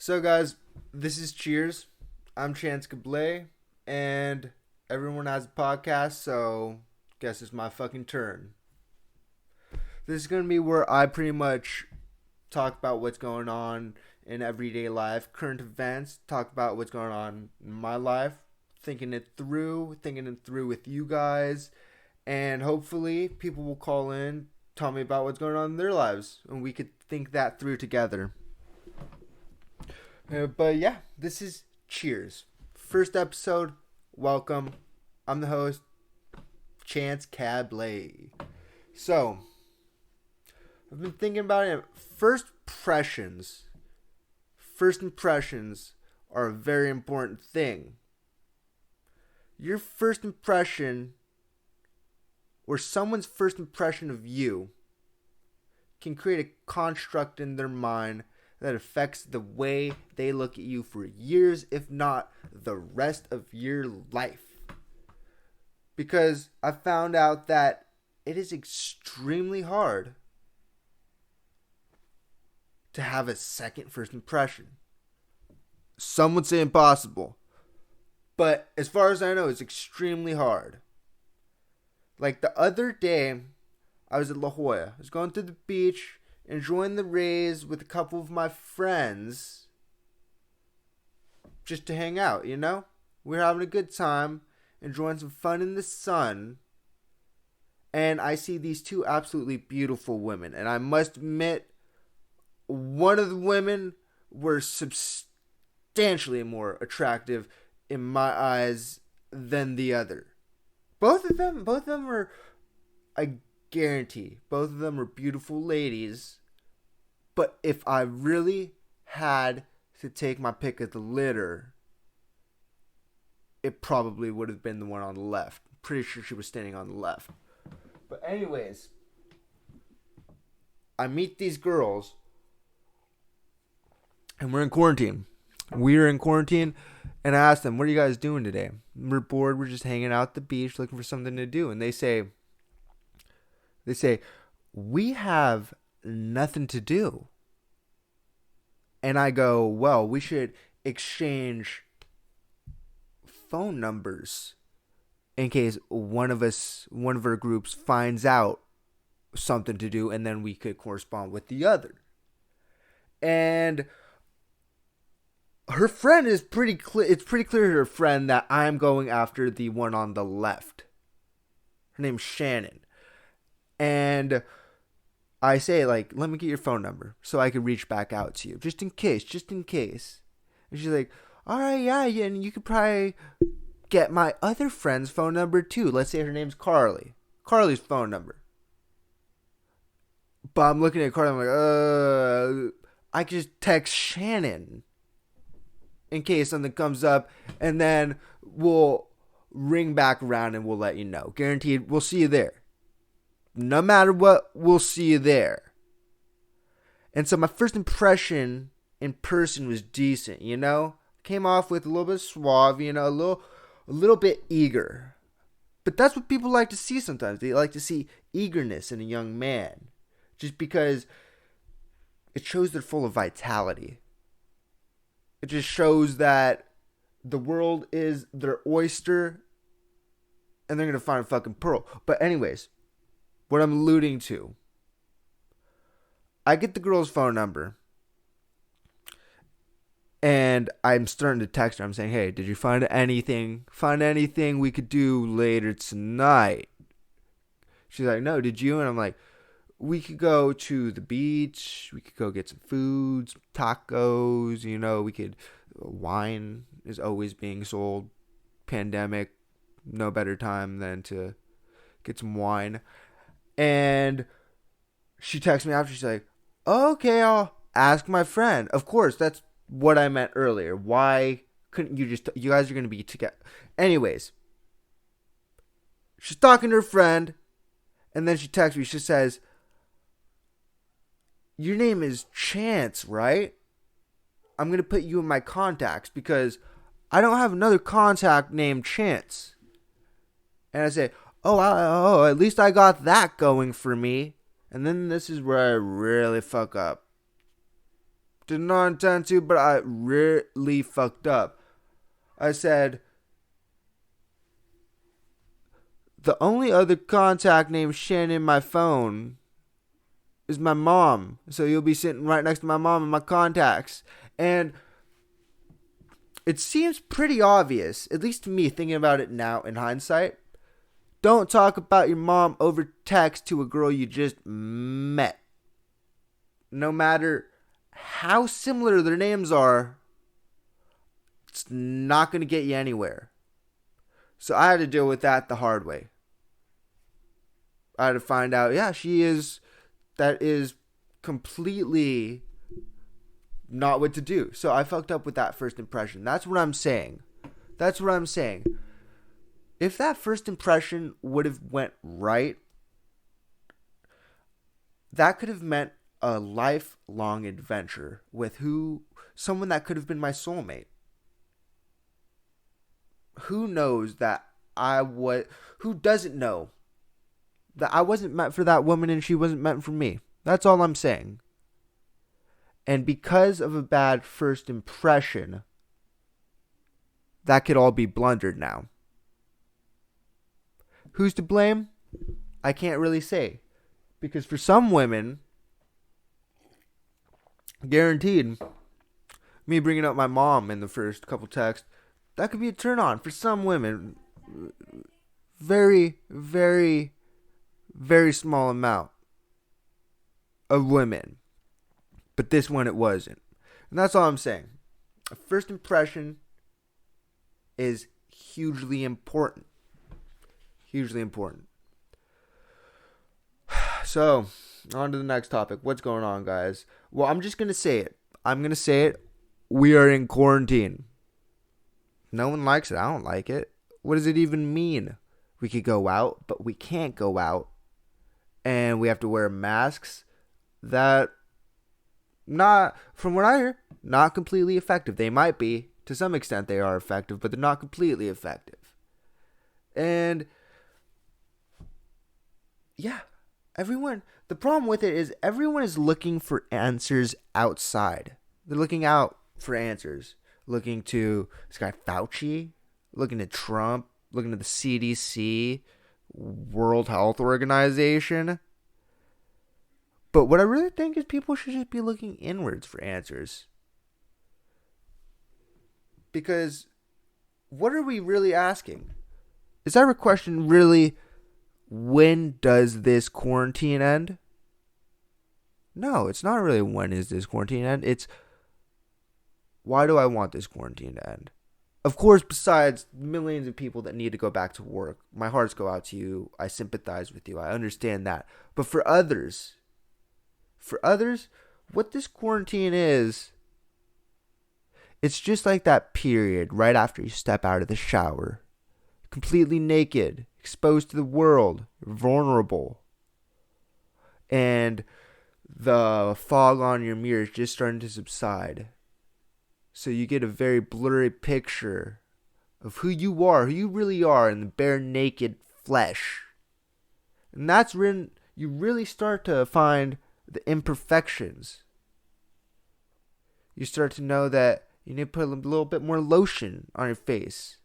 So, guys, this is Cheers. I'm Chance Cablay, and everyone has a podcast, so guess it's my fucking turn. This is gonna be where I pretty much talk about what's going on in everyday life, current events, talk about what's going on in my life, thinking it through with you guys, and hopefully people will call in, tell me about what's going on in their lives, and we could think that through together. But yeah, this is Cheers. First episode, welcome. I'm the host, Chance Cablay. So, I've been thinking about it. First impressions are a very important thing. Your first impression, or someone's first impression of you, can create a construct in their mind that affects the way they look at you for years, if not the rest of your life. Because I found out that it is extremely hard to have a second first impression. Some would say impossible. But as far as I know, it's extremely hard. Like the other day, I was at La Jolla. I was going to the beach, enjoying the rays with a couple of my friends, just to hang out, you know? We're having a good time, enjoying some fun in the sun, and I see these two absolutely beautiful women, and I must admit, one of the women were substantially more attractive in my eyes than the other. Both of them were, I guarantee, both of them were beautiful ladies. But if I really had to take my pick of the litter, it probably would have been the one on the left. I'm pretty sure she was standing on the left. But anyways, I meet these girls, and we're in quarantine. And I asked them, what are you guys doing today? We're bored, we're just hanging out at the beach looking for something to do. And they say, we have nothing to do. And I go, well, we should exchange phone numbers in case one of our groups finds out something to do, and then we could correspond with the other. And her friend is pretty clear. It's pretty clear to her friend that I'm going after the one on the left. Her name's Shannon. And I say, like, let me get your phone number so I can reach back out to you. Just in case. And she's like, all right, yeah, and you could probably get my other friend's phone number too. Let's say her name's Carly. Carly's phone number. But I'm looking at Carly, I'm like, I could just text Shannon in case something comes up, and then we'll ring back around and we'll let you know. Guaranteed, we'll see you there. No matter what, we'll see you there. And so my first impression in person was decent, you know? Came off with a little bit suave, you know, a little bit eager. But that's what people like to see sometimes. They like to see eagerness in a young man. Just because it shows they're full of vitality. It just shows that the world is their oyster and they're going to find a fucking pearl. But anyways, what I'm alluding to, I get the girl's phone number and I'm starting to text her. I'm saying, hey, did you find anything we could do later tonight? She's like, no, did you? And I'm like, we could go to the beach. We could go get some food, some tacos. You know, wine is always being sold. Pandemic, no better time than to get some wine. And she texts me after. She's like, okay, I'll ask my friend. Of course, that's what I meant earlier. Why couldn't you you guys are going to be together. Anyways, she's talking to her friend. And then she texts me. She says, your name is Chance, right? I'm going to put you in my contacts because I don't have another contact named Chance. And I say, at least I got that going for me. And then this is where I really fuck up. Did not intend to, but I really fucked up. I said, the only other contact named Shannon in my phone is my mom. So you'll be sitting right next to my mom in my contacts. And it seems pretty obvious, at least to me, thinking about it now in hindsight. Don't talk about your mom over text to a girl you just met. No matter how similar their names are, it's not going to get you anywhere. So I had to deal with that the hard way. I had to find out, that is completely not what to do. So I fucked up with that first impression. That's what I'm saying. If that first impression would have went right, that could have meant a lifelong adventure with someone that could have been my soulmate. Who knows who doesn't know that I wasn't meant for that woman and she wasn't meant for me? That's all I'm saying. And because of a bad first impression, that could all be blundered now. Who's to blame? I can't really say. Because for some women, guaranteed, me bringing up my mom in the first couple texts, that could be a turn on for some women. Very, very, very small amount of women. But this one, it wasn't. And that's all I'm saying. A first impression is hugely important. Hugely important. So, on to the next topic. What's going on, guys? Well, I'm just going to say it. We are in quarantine. No one likes it. I don't like it. What does it even mean? We could go out, but we can't go out. And we have to wear masks. That, from what I hear, not completely effective. They might be. To some extent, they are effective, but they're not completely effective. And yeah, the problem with it is everyone is looking for answers outside. They're looking out for answers. Looking to this guy Fauci, looking at Trump, looking at the CDC, World Health Organization. But what I really think is people should just be looking inwards for answers. Because what are we really asking? Is our question really, when does this quarantine end? No, it's not really when is this quarantine end. It's why do I want this quarantine to end? Of course, besides millions of people that need to go back to work, my hearts go out to you. I sympathize with you. I understand that. But for others, what this quarantine is, it's just like that period right after you step out of the shower. Completely naked, exposed to the world, vulnerable. And the fog on your mirror is just starting to subside. So you get a very blurry picture of who you really are in the bare naked flesh. And that's when you really start to find the imperfections. You start to know that you need to put a little bit more lotion on your face.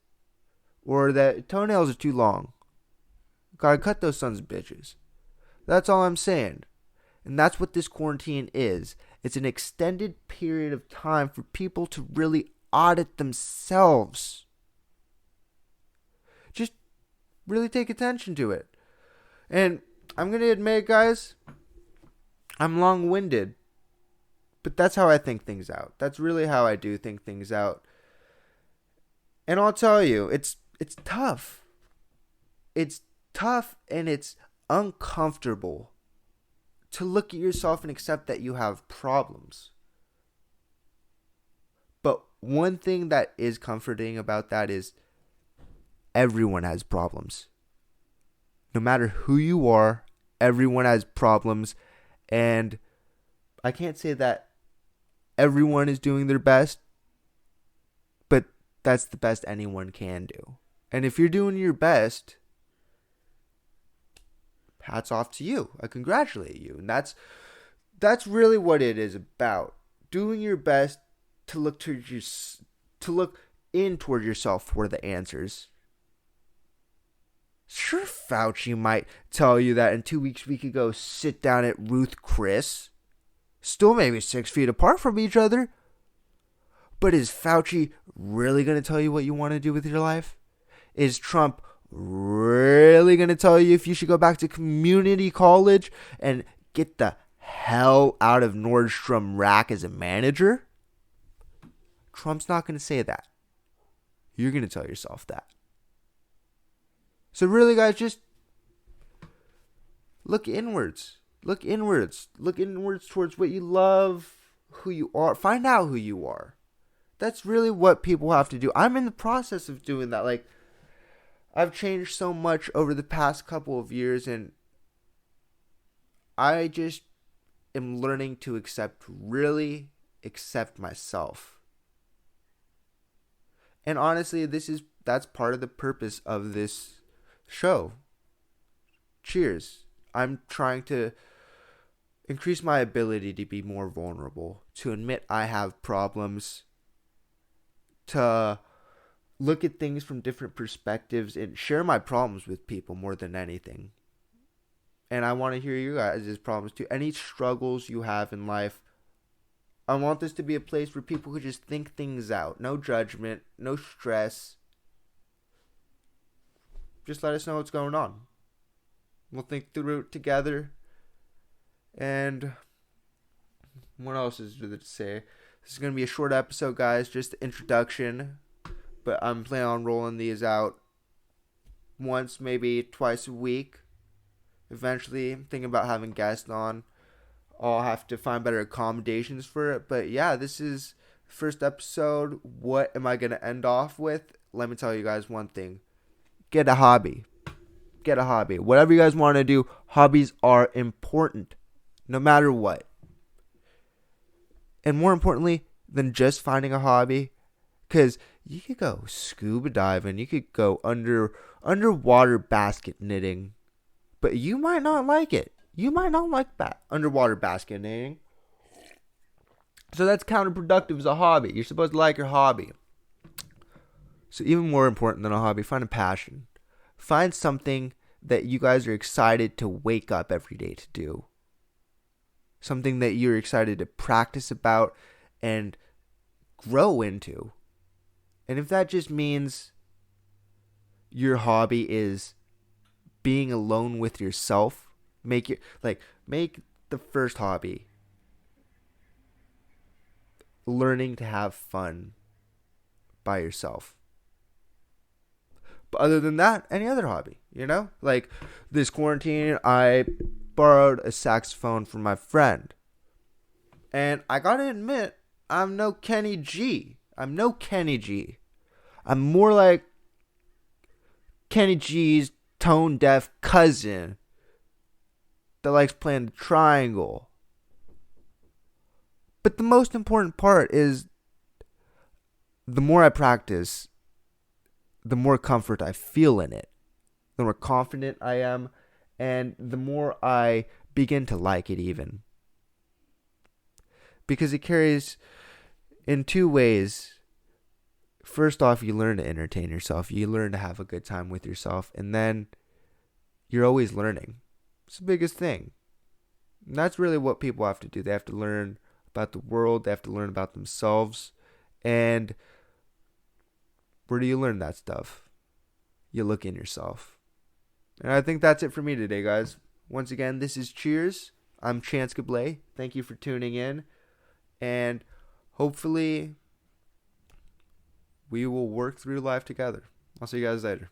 Or that your toenails are too long. Gotta cut those sons of bitches. That's all I'm saying. And that's what this quarantine is. It's an extended period of time for people to really audit themselves. Just really take attention to it. And I'm going to admit, guys, I'm long-winded. But that's how I think things out. That's really how I do think things out. And I'll tell you, it's tough. It's tough and it's uncomfortable to look at yourself and accept that you have problems. But one thing that is comforting about that is everyone has problems. No matter who you are, everyone has problems. And I can't say that everyone is doing their best, but that's the best anyone can do. And if you're doing your best, hats off to you. I congratulate you. And that's really what it is about. doing your best to look in toward yourself for the answers. Sure, Fauci might tell you that in 2 weeks we could go sit down at Ruth Chris. Still maybe 6 feet apart from each other. But is Fauci really going to tell you what you want to do with your life? Is Trump really going to tell you if you should go back to community college and get the hell out of Nordstrom Rack as a manager? Trump's not going to say that. You're going to tell yourself that. So really, guys, just look inwards. Look inwards. Look inwards towards what you love, who you are. Find out who you are. That's really what people have to do. I'm in the process of doing that. Like, I've changed so much over the past couple of years, and I just am learning to really accept myself. And honestly, that's part of the purpose of this show. Cheers. I'm trying to increase my ability to be more vulnerable, to admit I have problems, to look at things from different perspectives and share my problems with people more than anything. And I want to hear you guys' problems too. Any struggles you have in life. I want this to be a place where people could just think things out. No judgment, no stress. Just let us know what's going on. We'll think through it together. And what else is there to say? This is going to be a short episode, guys. Just the introduction. But I'm planning on rolling these out once, maybe twice a week. Eventually, I'm thinking about having guests on. I'll have to find better accommodations for it. But yeah, this is the first episode. What am I going to end off with? Let me tell you guys one thing. Get a hobby. Get a hobby. Whatever you guys want to do, hobbies are important. No matter what. And more importantly than just finding a hobby, because you could go scuba diving, you could go underwater basket knitting, but you might not like it. You might not like underwater basket knitting. So that's counterproductive as a hobby. You're supposed to like your hobby. So even more important than a hobby, find a passion. Find something that you guys are excited to wake up every day to do. Something that you're excited to practice about and grow into. And if that just means your hobby is being alone with yourself, make the first hobby learning to have fun by yourself. But other than that, any other hobby, like this quarantine, I borrowed a saxophone from my friend. And I gotta admit, I'm no Kenny G. I'm more like Kenny G's tone deaf cousin that likes playing the triangle. But the most important part is the more I practice, the more comfort I feel in it. The more confident I am, and the more I begin to like it even. Because it carries in two ways. First off, you learn to entertain yourself. You learn to have a good time with yourself. And then you're always learning. It's the biggest thing. And that's really what people have to do. They have to learn about the world. They have to learn about themselves. And where do you learn that stuff? You look in yourself. And I think that's it for me today, guys. Once again, this is Cheers. I'm Chance Cablay. Thank you for tuning in. And hopefully we will work through life together. I'll see you guys later.